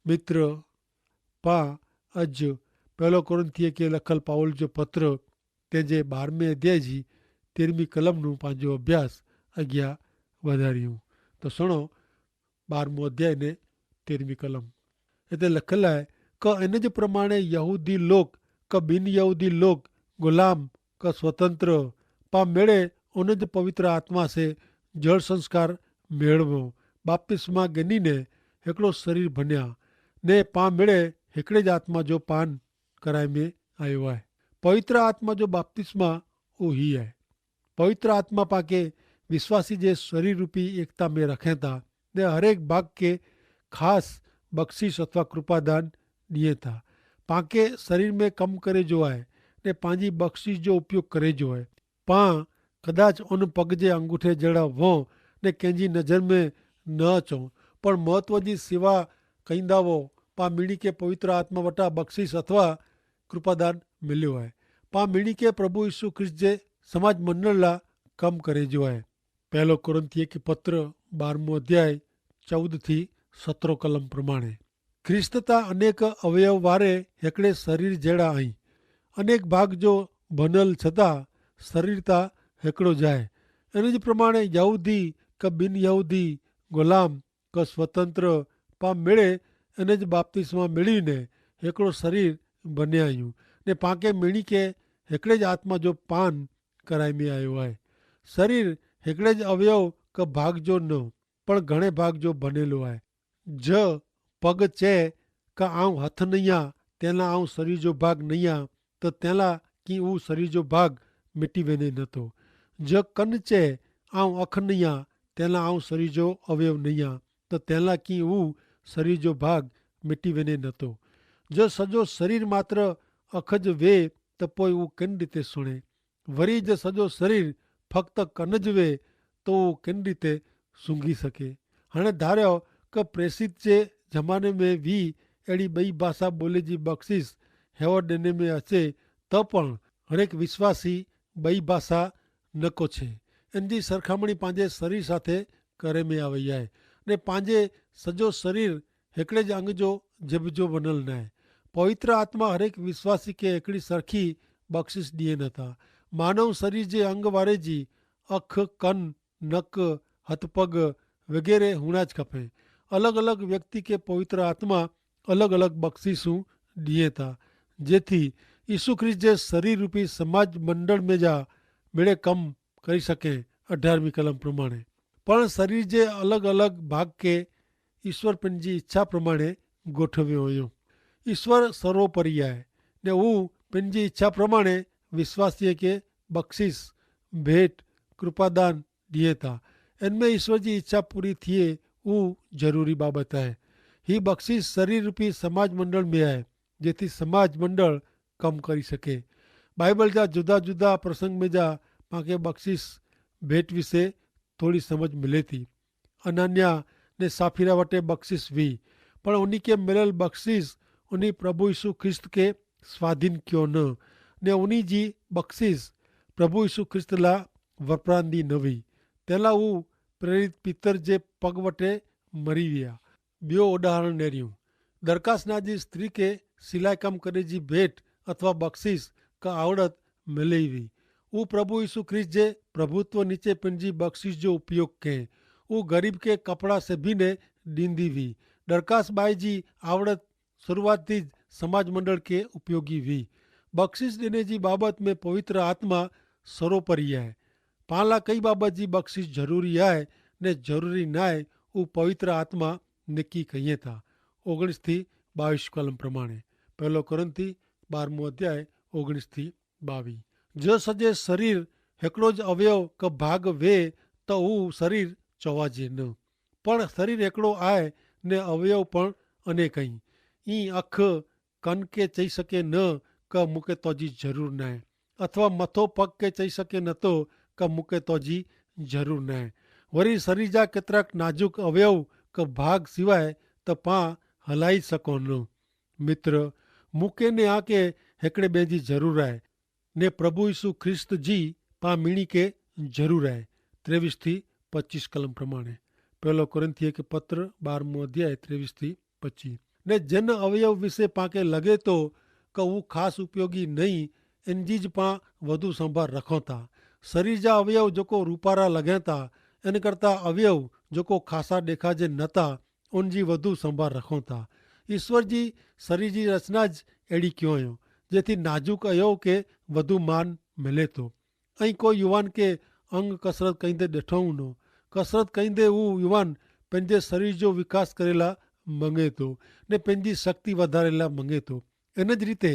मित्र पा अज पहलो कोरिन्थिए के लखल पाउल जो पत्र तेजे 12वें अध्याय जी 13वीं कलमનું પાંજો અભ્યાસ અગિયા વધાર્યું. તો સુણો 12મો અધ્યાય ને 13મી કલમ. એટલે લખેલા है કે એને જ પ્રમાણે યહૂદી લોક કે બિન યહૂદી લોક ગુલામ કે સ્વતંત્ર પા મેળે ઉને જ પવિત્ર આત્મા से જળ સંસ્કાર મેળવો બાપ્તિસ્મા ગણીને हिकिड़ो शरीर बनिया ने पा मिड़े हिकिड़े ज आत्मा जो पान कराए में आयो है. पवित्र आत्मा जो बाप्तिस्मा वो ही है. पवित्र आत्मा पाके विश्वासी जे शरीर रूपी एकता में रखें था ने हरेक भाग के खास बख्शिश अथवा कृपादान दिए था. पाके शरीर में कम करे जो है ने पांजी बख्शिश जो उपयोग करे जो है. पा कदाच उन पग जे अंगूठे जड़ा वो ने कंहिंजी नज़र में न अचो पण महत्व जी सेवा कईंदावो पा मीणी के पवित्र आत्मा वटा बख्शिश अथवा कृपादान मिलियो है. पा मीणी के प्रभु यीशु ख्रिस्त जे समाज मंडल ला कम करे जो है. पहलो कोरिन्थिए के पत्र 12मो अध्याय 14 थी 17 कलम प्रमाणे ख्रिस्तता अनेक अवयव वारे हिकिड़े शरीर जड़ा आई अनेक भाग जो बनल छता शरीरता हिकिड़ो जाए. इन ज प्रमाणे यहूदी क बिन यहूदी गुलाम क स्वतंत्र पा मेड़े इन ज बाप्तिस्मा मेळवीने हिकिड़ो शरीर बनिया आहियूं ने पाके मीणी के हिकिड़े ज आत्मा जो पान कराए में आयो है. शरीर हिकिड़े ज अवयव क भाग जो न पण घणे भाग जो बनेलो है. ज पग चे का आऊं हथ नहीं आ तेला आऊं शरीर जो भाग नहीं आ तो तेला की वो शरीर जो भाग मिटी वेने नथो. ज कन चे आऊं अख नहीं आ तेला आऊं शरीर जो अवयव नहीं आ तो तेला की वो शरीर जो भाग मिटी वेने नथो. जो सजो शरीर मात्र अख ज वे तो पोइ वो किन रीते सुणे. वरी जो सजो शरीर फक्त कन ज वे तो वो किन रीते सूंघी सके. हाणे धारियो कि प्रेसित जे ज़माने में भी अहिड़ी ॿई भाषा ॿोली जी बख़्शिश हेवड़ ॾिने में अचे त पण हरेक विश्वासी ॿई भाषा नको छे. इन जी सरखामणी पंहिंजे शरीर साथे करे में आवई आहे ने पंहिंजे सॼो शरीर हिकिड़े ज अंग जो जिब जो बनल न आहे. पवित्र आत्मा हरेक विश्वासी खे हिकिड़ी सरखी बख़्शिश ॾिए नथा. मानव शरीर जे अंग वारे जी अख कन नक हथ पग वग़ैरह हुअणा ज खपे. अलॻि अलॻि व्यक्ति खे पवित्र आत्मा अलॻि अलॻि बख़्शिशूं ॾिए था जेथी यीशु ख्रिस्त जे शरीर रूपी समाज मंडल में जा मेड़े कम કરી શકે. 18મી કલમ પ્રમાણે પણ શરીર જે અલગ અલગ ભાગ કે ઈશ્વર पंहिंजी ઈચ્છા પ્રમાણે ગોઠવ્યો हुयो. ईश्वर सर्वोपरि आहे ने हू पंहिंजी इच्छा प्रमाणे विश्वासीअ खे बख़्शिश भेंट कृपादान ॾिए था. इनमें ईश्वर जी इच्छा पूरी थिए हू ज़रूरी बाबत आहे. ही बख़्शिश शरीर रूपी समाज मंडल में आहे जेथी समाज मंडल कम करी सके. बाइबल जा जुदा जुदा प्रसंग में जा पाके बख़्शिश भेंट विषे थोड़ी समझ मिले थी. अनन्या ने साफीरा वटे बख़्शिश हुई पर उन्हीं के मिलल बख़्शिश उन्हीं प्रभु यीशु ख्रिस्त के स्वाधीन क्यों न ने उन्हीं जी बख़्शिश प्रभु यीशु ख्रिस्त ला वपरांदी न हुई. तेला हू प्रेरित पीतर जे पग वटे मरी विया. ॿियो उदाहरण ॾेरियूं. दरकासना जी स्त्री के सिलाई कम करे जी भेंट अथवा बख़्शिश का आवड़त मिले हुई. वो प्रभु यीशु ख्रिस्त जे प्रभुत्व नीचे पंहिंजी बख़्शिश जो उपयोग कयईं. वो गरीब के कपड़ा से भी ने ॾींदी हुई. दरकास बाई जी आवड़त शुरुआती समाज मंडल के उपयोगी हुई. बख़्शिश ॾिने जी बाबत में पवित्र आत्मा सर्वोपरि आहे. पाण लाइ कई बाबत जी बख़्शिश ज़रूरी आहे ने ज़रूरी न आहे हू पवित्र आत्मा निकी कईं था. 19 थी 22 कलम प्रमाणे पहलो कोरिन्थी 12मो अध्याय 19 थी 22. जो सॼे शरीर हिकिड़ो ज अवयव क भाग वे त हू शरीर चवाजे न. पण शरीर हिकिड़ो आहे ने अवयव पण अनेक आहिनि. ई अख कन के चई सके न क मूंखे तुंहिंजी ज़रूरु न आहे अथवा मथो पग के चई सके नथो क मूंखे तुंहिंजी ज़रूरु न आहे. वरी शरीर जा केतिरा नाजुक अवयव क भाग सिवाय त पां हलाई सघूं न. मित्र मूंखे ने आके हिकिड़े ॿिए जी ज़रूरु आहे ने प्रभु यीशु ख्रिस्त जी पां मीणी के ज़रूरु आहे. 23 थी 25 कलम प्रमाणे पहलो कोरिन्थिए के पत्र 12मो अध्याय 23 थी 25. ને જન અવયવ વિશે પાંકે लगे तो કે હું ખાસ ઉપયોગી નહીં એનજી જ પાं વધુ સંભાળ रखो था। शरीर जा अवयव जोको रूपारा लगे था इन करता अवयव जोको खासा देखा जे नता उनजी વધુ સંભાળ रखो था। ईश्वर जी शरीर जी रचना ज अड़ी क्यों हो जेथी नाजुक अवयव के વધુ मान मिले तो। अई कोई युवान के अंग कसरत कहींदे ॾिठो हूंदो। कसरत कहींदे वो युवान पंहिंजे शरीर जो विकास करेला मंगे तो ने पंहिंजी शक्ति वधारेला मंगे तो। इन ज रीते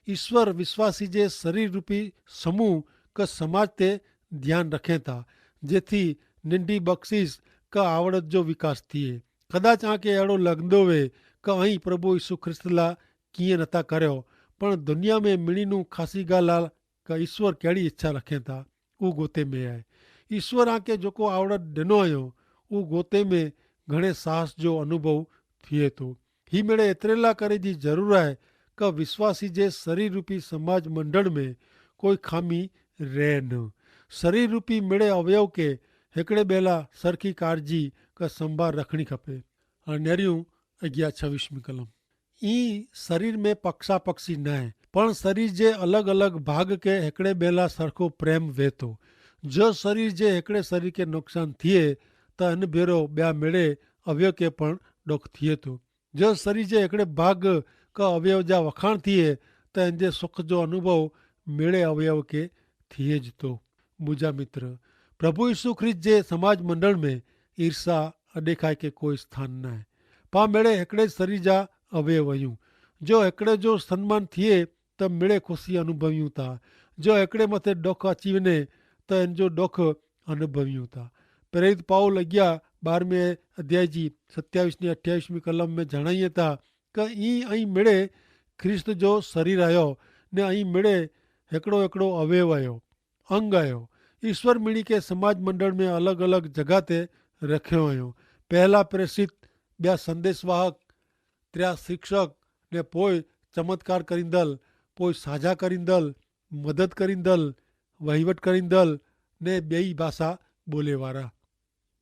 ईश्वर विश्वासी जे शरीर रूपी समूह का समाज ते ध्यान रखें था जेथी निंडी बख्शीस का आवड़त जो विकास थिए। कदाच आके अड़ो लगंदो वे कि अहीं प्रभु यीशु ख्रिस्त ला कीअं नथा करियो पण दुनिया में मिणीनू खासी ॻाल्हि का ईश्वर कहिड़ी इच्छा रखें था वो गोते में आहे। ईश्वर आके जेको आवड़त ॾिनो आहियो वो गोते में घणे साहस जो अनुभव थिए थो। ही मेड़े एतिरे लाइ करे जी ज़रूरत आहे कि विश्वासी जे शरीर रूपी समाज मंडल में कोई खामी रहे न। शरीर रूपी मेड़े अवयव के हिकिड़े ॿिए सरखी काळजी का संभाल रखणी खपे। नेरियूं 11-26 कलम। ई शरीर में पक्षा पक्षी न आहे पण शरीर जे अलग अलग भाग के हिकिड़े ॿिए सरखो प्रेम वे थो। जो शरीर जे हिकिड़े शरीर के नुक़सान थिए त इन भेरो ॿिया मेड़े अवयव के पण ॾुख थिए थो। जो शरीर जे हिकिड़े भाग का अवयव जा वखाण थिए त इन जे सुख जो अनुभव मेड़े अवयव के थिए ज थो। मुंहिंजा मित्र, प्रभु यीशु ख्रिस्त जे समाज मंडल में ईर्षा अॾेखाए के कोई स्थान न आहे। पां मेड़े हिकिड़े शरीर जा अवयव आहियूं। जो हिकिड़े जो सन्मान थिए त मेड़े ख़ुशी अनुभवियूं था। जो हिकिड़े मथे ॾुख अची वञे त इन जो ॾुख अनुभवियूं था। प्रेरित पाउल 11-12 अध्याय जी 27-28 कलम में जणाइए था कि ई ऐं मिड़े ख्रिस्त जो शरीर आयो ने ऐं मिड़े हिकिड़ो हिकिड़ो अवयव आयो, अंग आयो। ईश्वर मिणी के समाज मंडल में अलग अलग जगह ते रखियो आहियो। पहला प्रेषित, ॿिया संदेशवाहक, त्रिया शिक्षक ने पोइ चमत्कार करींदल, पोइ साझा करींदल, मदद करींदल, वहीवट करींदल ने ॿई भाषा ॿोले वारा।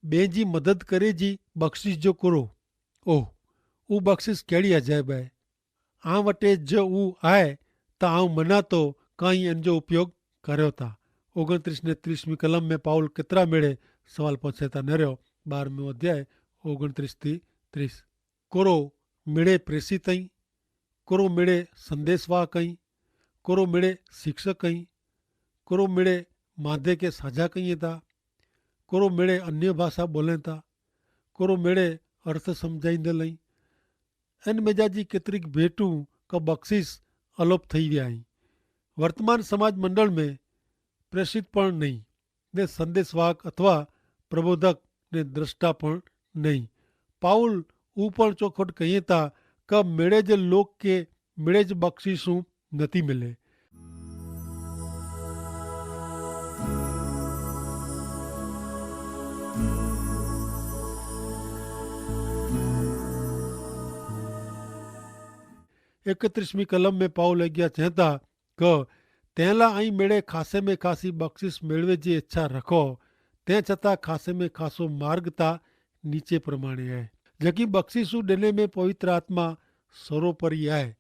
ॿिए जी मदद करे जी बख़्शिश जो कुरो। ओह, उहा बख़्शिश कहिड़ी अजाइब आहे। आं वटि जो उहो आहे त आउं मञा थो काई इन जो उपयोग करियो था। 29-30 कलम में पाउल केतिरा मेड़े सवाल पूछे था। नरियो 12 अध्याय 29-30। कुरो मिड़े प्रेषित आई, कुरो मिड़े संदेशवाहक आई, कुरो मिड़े शिक्षक आई, कुरो मिड़े मादे के साझा कईं था, कुरो मिड़े अन्य भाषा बोलें था, कुरो मिड़े अर्थ सम्झाईंदल आई। इन मेजा जी केतिरी भेटूं का बख़्शिश अलोप थी विया आहिनि। वर्तमान समाज मंडल में प्रेषित पण नहीं ने संदेशवाहक अथवा प्रबोधक ने दृष्टा पण नहीं। पाउल ऊ पण चौखट कहिए था कि मेड़े जे लोक के मेड़े ज बख़्शिशूं नथी मिले। 31वीं कलम में पाउल अॻियां चवनि था कि तंहिं लाइ ऐं मेड़े खासे में खासी बख़्शिश मेड़वे जी इच्छा रखो, तंहिं छतां खासे में खासो मार्ग ता नीचे प्रमाणे आहे। जेकी बख़्शिशूं ॾिने में पवित्र आत्मा सरोपरी आहे,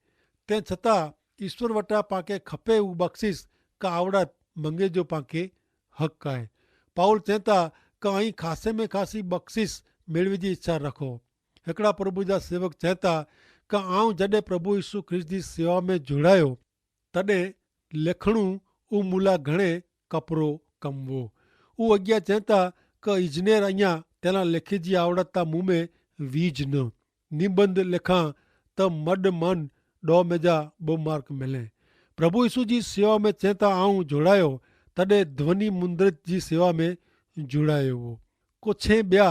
तंहिं छतां ईश्वर वटां पांखे खपे हू बख़्शिश का आवड़त मंगे जो पांखे हक़ आहे। पाउल चवनि था कि ऐं खासे में खासी बख़्शिश मेड़वे जी इच्छा रखो। हिकिड़ा प्रभु जा सेवक चवनि था कि आउं जॾहिं प्रभु यीशु ख्रिस्त जी सेवा में जुड़ायो तॾहिं लिखणू ऊ मूला घणे कपिड़ो कम हो। हू अॻियां चवनि था कि इंजीनियर अञा तेला लिखे जी आवड़त ता मूं में वीज न निबंध लिखां त मड मन ॾौ में जा 2 मार्क मिले। प्रभु यीशु जी सेवा में चवनि था आऊं जुड़ायो तॾहिं ध्वनि मुद्रित जी सेवा में जुड़ायो हो। कुझु ॿिया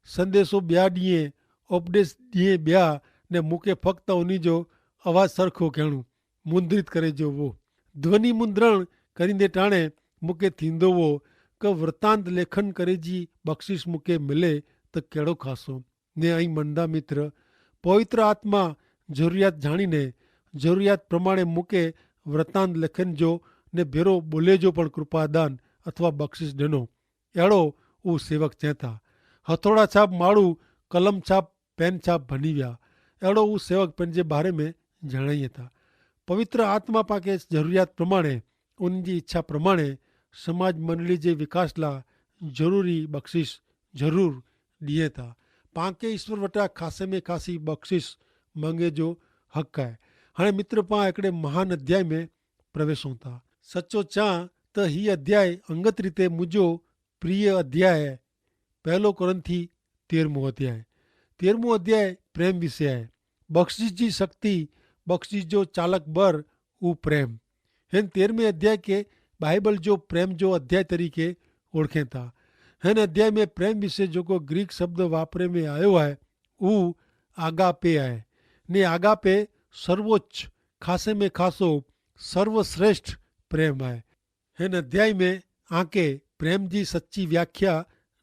संदेशो ॿिया ॾींहं उपदेश ॾींहं ॿिया ने मूंखे फ़क़्ति उन जो आवाज़ु सरखो करणु मुद्रित करे जो हो। ध्वनि मुद्रण करींदे टाणे मूंखे थींदो हो कि वृतांत लेखन करे जी बख़्शिश मूंखे मिले त कहिड़ो ख़ासो ने ऐं मंदा मित्र पवित्र आत्मा ज़रूरियात ॼाणीने ज़रूरियात प्रमाणे मूंखे वृतांत लेखन जो ने भेरो ॿोले जो पण कृपादान अथवा बख़्शिश ॾिनो। अहिड़ो उहो सेवक चवनि था। हथोड़ा छाप माण्हू कलम छाप पेन छाप बनी विया। अहिड़ो उहो सेवक पंहिंजे बारे में जणाई था। पवित्र आत्मा पाके ज़रूरियात प्रमाणे उन जी इच्छा प्रमाणे समाज मंडली जे विकास लाइ ज़रूरी बख़्शिश ज़रूरु ॾिए था। पाण खे ईश्वर वटां ख़ासे में ख़ासी बख़्शिश मंगे जो हक़ आहे। हाणे मित्र पाण हिकिड़े महान अध्याय में प्रवेशूं था। सचो चवां त हीअ अध्याय अंगत रीते मुंहिंजो प्रिय अध्याय आहे। पहलो कोरिन्थी 13 अध्याय। 13 अध्याय प्रेम विषय आहे। बख़्शिश जी शक्ति, बख़्शिश जो चालक बर उहो प्रेम। हिन 13 अध्याय खे बाइबल जो प्रेम जो अध्याय तरीक़े ओळखें था। हिन अध्याय में प्रेम विषय जेको ग्रीक शब्द वापरे में आयो आहे उहो आगापे आहे ने आगापे सर्वोच्च ख़ासे में ख़ासो सर्वश्रेष्ठ प्रेम आहे। हिन अध्याय में आके प्रेम जी सच्ची व्याख्या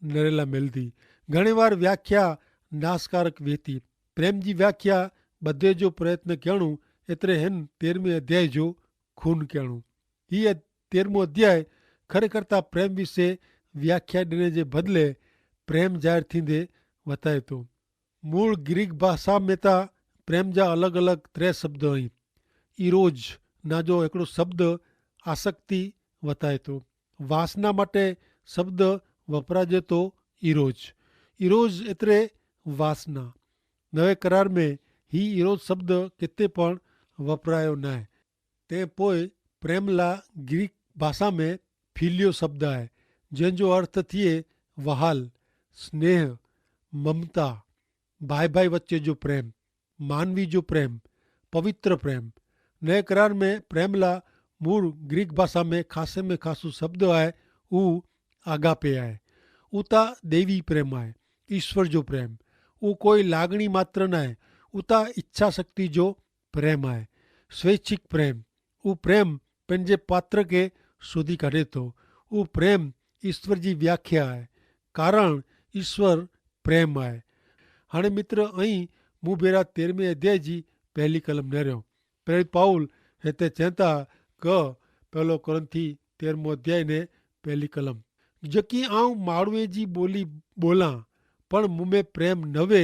नरेला मिलंदी। घणे वार व्याख्या नासकारक वेती। प्रेम जी व्याख्या ॿधे जो प्रयत्न करणु एतिरे हिन 13 अध्याय जो खून करणु। हीअ 13 अध्याय खरेखर त प्रेम विषय व्याख्या ॾियण जे बदिले प्रेम ज़ाहिर थींदे वताए थो। मूल ग्रीक भाषा में त प्रेम जा अलॻि अलॻि 3 शब्द आहिनि। इरोज ना जो हिकिड़ो शब्द आसक्ति वताए थो। वासना માટે शब्द वपराजे थो इरोज। इरोज एतिरे वासना। नवे करार में ही इरोज शब्द किथे पण वपरायो न आहे। तंहिं पोइ प्रेम लाइ ग्रीक भाषा में फिलियो शब्द आहे जंहिंजो अर्थ थिए वहाल, स्नेह, ममता, भाई भाई वच्चे जो प्रेम, मानवी जो प्रेम, पवित्र प्रेम। नए करार में प्रेम लाइ मूल ग्रीक भाषा में ख़ासो शब्द आहे उहो आगापे आहे। उहो त देवी प्रेम आहे, ईश्वर जो प्रेम। उहो कोई लागणी मात्र न आहे, उहो त इच्छा शक्ति जो प्रेम आहे, स्वैच्छिक प्रेम। उहो प्रेम पंहिंजे पात्र खे शोधी कढे थो। उहो प्रेम ईश्वर जी व्याख्या आहे, कारण ईश्वर प्रेम आहे। हाणे मित्र ऐं मूं भेरा 13 अध्याय जी पहली कलम नरियो। पहिरीं पाउल हिते चवनि था क पहलो कोरिन्थी 13 अध्याय ने पहली कलम जेकी आऊं माण्हूअ जी ॿोली ॿोलां पण मूं में प्रेम न वे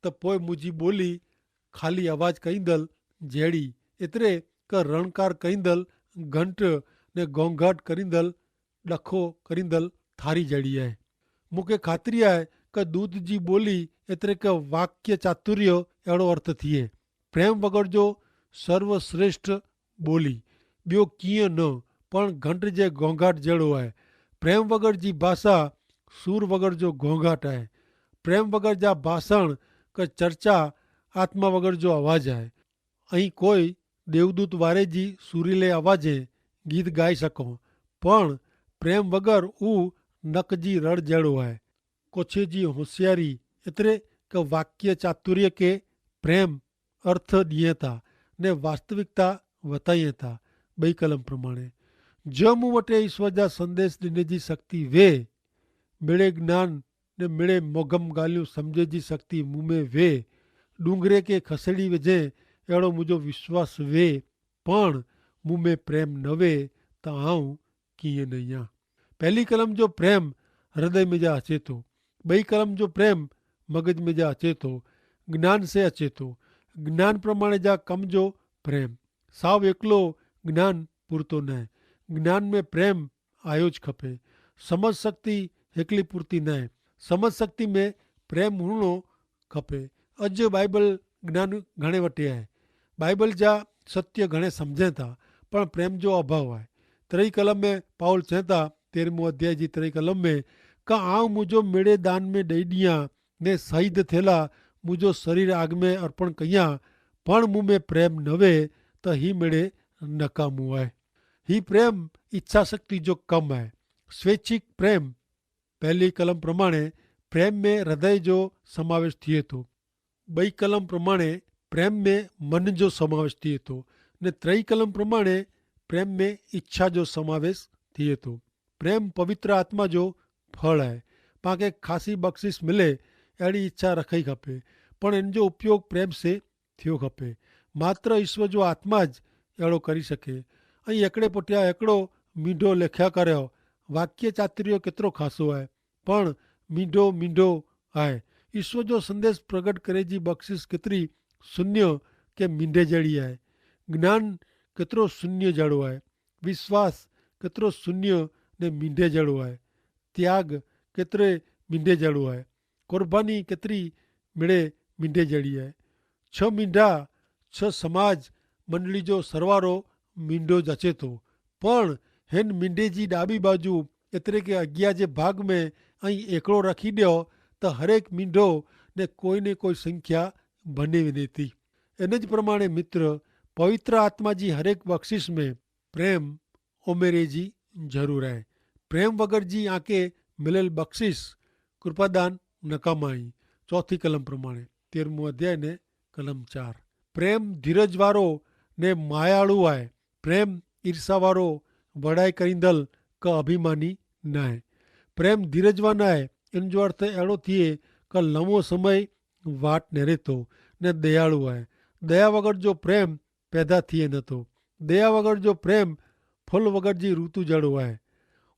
त पोइ मुंहिंजी ॿोली ख़ाली आवाज़ कईंदल जहिड़ी एतिरे क रणकार कईंदल घंट ने गोंघाट करींदल ॾखो करींदल थारी जहिड़ी आहे। मूंखे ख़ातिरी आहे क दूत जी ॿोली एतिरे क वाक्य चातुर्य अहिड़ो अर्थ थिए। प्रेम वग़ैरह जो सर्वश्रेष्ठ ॿोली ॿियो कीअं न पण घंट जे गोंघाट जहिड़ो आहे। प्रेम वग़ैरह जी भाषा सूर वग़ैरह जो गोंघाट आहे। प्रेम वग़ैरह जा भाषण क चर्चा आत्मा वग़ैरह जो आवाज़ आहे। ऐं कोई देवदूत वारे जी सुरीले आवाज़े गीत ॻाए सघूं पण प्रेम वग़ैरह उहो नक जी रड़ जहिड़ो आहे। कोछे जी होशियारी एतिरे क वाक्य चातुर्य खे प्रेम अर्थ ॾिए था ने वास्तविकता वताइए था। ॿई कलम प्रमाणे जो मूं वटि ईश्वर जा संदेश ॾिने जी शक्ति वे मिड़े ज्ञान ने मिड़े मोगम ॻाल्हियूं सम्झे जी शक्ति मूं में वे डूंगरे खे खसेड़ी विझे अहिड़ो मुंहिंजो विश्वास वे पण मूं में प्रेम न वे त आऊं कीअं न आहियां। पहली कलम जो प्रेम हृदय में जा अचे थो। ॿई कलम जो प्रेम मगज में जा अचे थो, ज्ञान से अचे थो। ज्ञान प्रमाणे जा कम जो प्रेम साव एकलो ज्ञान पूरतो न आहे। ज्ञान में प्रेम आयोज खपे। समझ शक्ति हिकिड़ी पूरती न आहे, समझ शक्ति में प्रेम हुजिणो खपे। अॼु बाइबल ज्ञान घणे वटि आहे, बाइबल जा सत्य घणे सम्झनि था पण प्रेम जो अभाव आहे। 3 कलम में पाउल चवनि था 13 अध्याय जी 3 कलम में का आऊं मुंहिंजो मिड़े दान में ॾेई ॾियां ने शहीद थियला मुंहिंजो शरीर आग में अर्पण कयां पण मूं में प्रेम न वे त ही मिड़े नकामो आहे। ही प्रेम इच्छा शक्ति जो कम आहे। स्वैच्छिक प्रेम पहली कलम प्रमाणे प्रेम में हृदय जो समावेश थिए थो। 2 कलम प्रमाणे प्रेम में मन जो समावेश थिए थो ने 3 कलम प्रमाणे प्रेम में इच्छा जो समावेश थिए थो। प्रेम पवित्र आत्मा जो फल आहे। पाण ख़ासी बख़्शिश मिले अहिड़ी इच्छा रखी खपे पण इन जो उपयोग प्रेम से थियो खपे। मात्र ईश्वर जो आत्मा ज अहिड़ो करी सघे। ऐं हिकिड़े पुठियां हिकिड़ो मींढो लिखिया करियो। वाक्य चातुर्य केतिरो ख़ासो आहे पण मींढो मींढो आहे। ईश्वर जो संदेश प्रगट करे जी बख़्शिश केतिरी शून्य के मींढे जड़ी है। ज्ञान केतिरो शून्य जड़ो है। विश्वास केतिरो शून्य ने मींढे जड़ो है। त्याग केतिरे मींढे जड़ो है। कुर्बानी केतिरी मिड़े मींढे जड़ी है। 6 मींढा 6 समाज मंडली जो सरवारो मींढो ज अचे थो, पण हिन मींढे जी ॾाबी बाजू एतिरे के अॻियां जे भाग में ऐं एकड़ो रखी ॾियो त हरेक मींढो ने कोई संख्या बने वञे थी। इन जे प्रमाणे मित्र, पवित्र आत्मा जी हरेक बख़्शिश में प्रेम उमेरे जी ज़रूर है। प्रेम वगर जी आंके मिलियल बख़्शिश कृपादान नकामाई। चौथी कलम प्रमाणे 13 अध्याय ने कलम 4। प्रेम धीरज वारो ने मायाड़ू आहे। प्रेम ईर्षा वारो वड़ाई करींदल का अभिमानी न आहे। प्रेम धीरजवान आहे। इन जो अर्थ अहिड़ो थिए का लंबो समय वाट नेरे थो ने दयालु आहे। दया वगर जो प्रेम पैदा थिए नथो। दया वगर जो प्रेम फुल वगर जी ऋतु जड़ो आहे।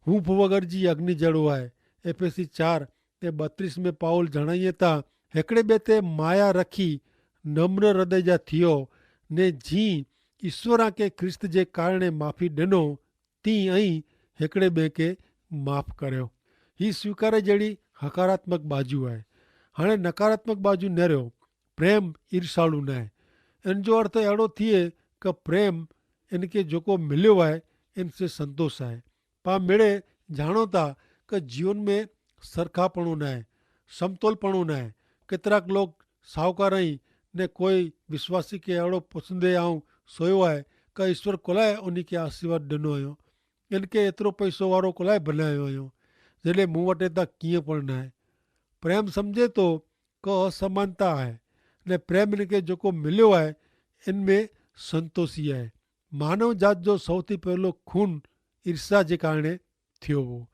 हूंफ वगर जी अग्नि जड़ो आहे। एफएसी 4:32 में पाउल जणाइए था, हिकिड़े ॿिए ते माया रखी नम्र हृदय जा थियो ने जीअं ईश्वरां खे ख्रिस्त जे कारणे माफ़ी ॾिनो तीअं ई हिकिड़े ॿिए खे माफ़ करियो। हीअ स्वीकारे जहिड़ी हकारात्मक बाजू आहे। हाणे नकारात्मक बाजू नेरियो। प्रेम ईर्षालू न आहे। इन जो अर्थ अहिड़ो थिए कि प्रेम इनखे जेको मिलियो आहे इनसे संतोष आहे। पाण मिड़े ॼाणो था कि जीवन में सरखापणो न आहे, समतोलपणो न आहे। केतिराक लोग साहूकार आहिनि ने कोई विश्वासी खे अहिड़ो पुछंदे ऐं सोयो आहे कि ईश्वर कोलाए उन खे आशीर्वाद ॾिनो हुयो, इनखे एतिरो पैसो वारो कोलाए बनायो हुयो, जॾहिं मूं वटि त कीअं पण न आहे। प्रेम सम्झे थो कि असमानता आहे ने प्रेम इनखे जेको मिलियो आहे इनमें संतोषी आहे। मानव जात जो सौथी पहिलो खून ईर्षा जे कारणे थियो हो।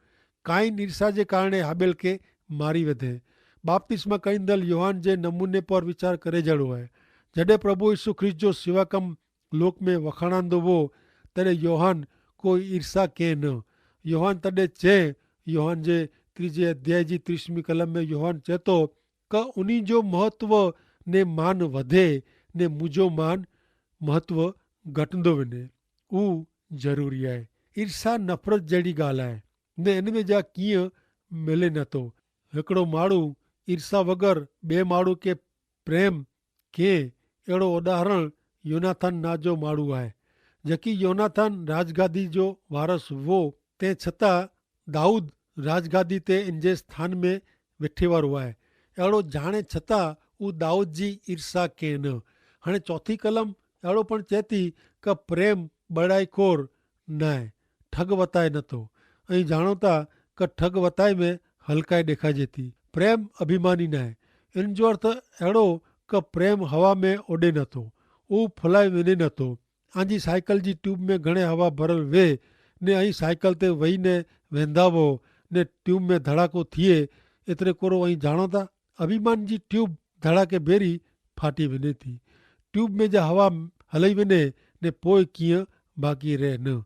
काइन ईर्षा जे कारणे हाबिल खे मारी वधे। बाप्तिस्मा कईंदल योहान जे नमूने पर वीचार करे जहिड़ो आहे। जॾहिं प्रभु यीशु ख्रिस्त जो सेवा कम लोक में वखाणंदो हो तॾहिं योहान कोई ईर्षा कयं न। योहान तॾहिं चए, योहान जे 3 अध्याय जी 30 कलम में योहान चए थो कि उन्ही जो महत्व ने मान वधे ने मुंहिंजो मान महत्व घटंदो वञे। उहो ज़रूरी आहे। ईर्षा नफ़रत जहिड़ी ॻाल्हि आहे ने इन में जा कीअं मिले नथो। हिकिड़ो माण्हू ईर्षा वग़ैरह ॿिए माण्हू खे प्रेम कीअं, अहिड़ो उदाहरण योनाथन ना जो माण्हू आहे। जबकि योनाथन राजगादी जो वारस हो, तंहिं छतां दाऊद राजगादी ते इन जे स्थान में वेठे वारो आहे। अहिड़ो जाणे छतां उहो दाऊद जी ईर्षा कयं न। हाणे चौथी कलम अहिड़ो पण चए थी कि प्रेम बड़ाईखोर न आहे, ठग वताए नथो। ऐं ॼाणो था कि ठग वताए में हल्काई ॾेखारिजे थी। प्रेम अभिमानी न आहे। इन जो अर्थ अहिड़ो कि प्रेम हवा में उॾे नथो, उहो फुलाए वञे नथो। आंजी साइकिल जी ट्यूब में घणे हवा भरियल वे ने ऐं साइकिल ते वेही ने वेंदा हो ने ट्यूब में धड़ाको थिए एतिरे कोरो। ऐं ॼाणो था अभिमान जी ट्यूब धड़ाके बेरी फाटी वञे थी। ट्यूब में जा हवा हलई वञे ने पोइ कीअं बाक़ी रहे न।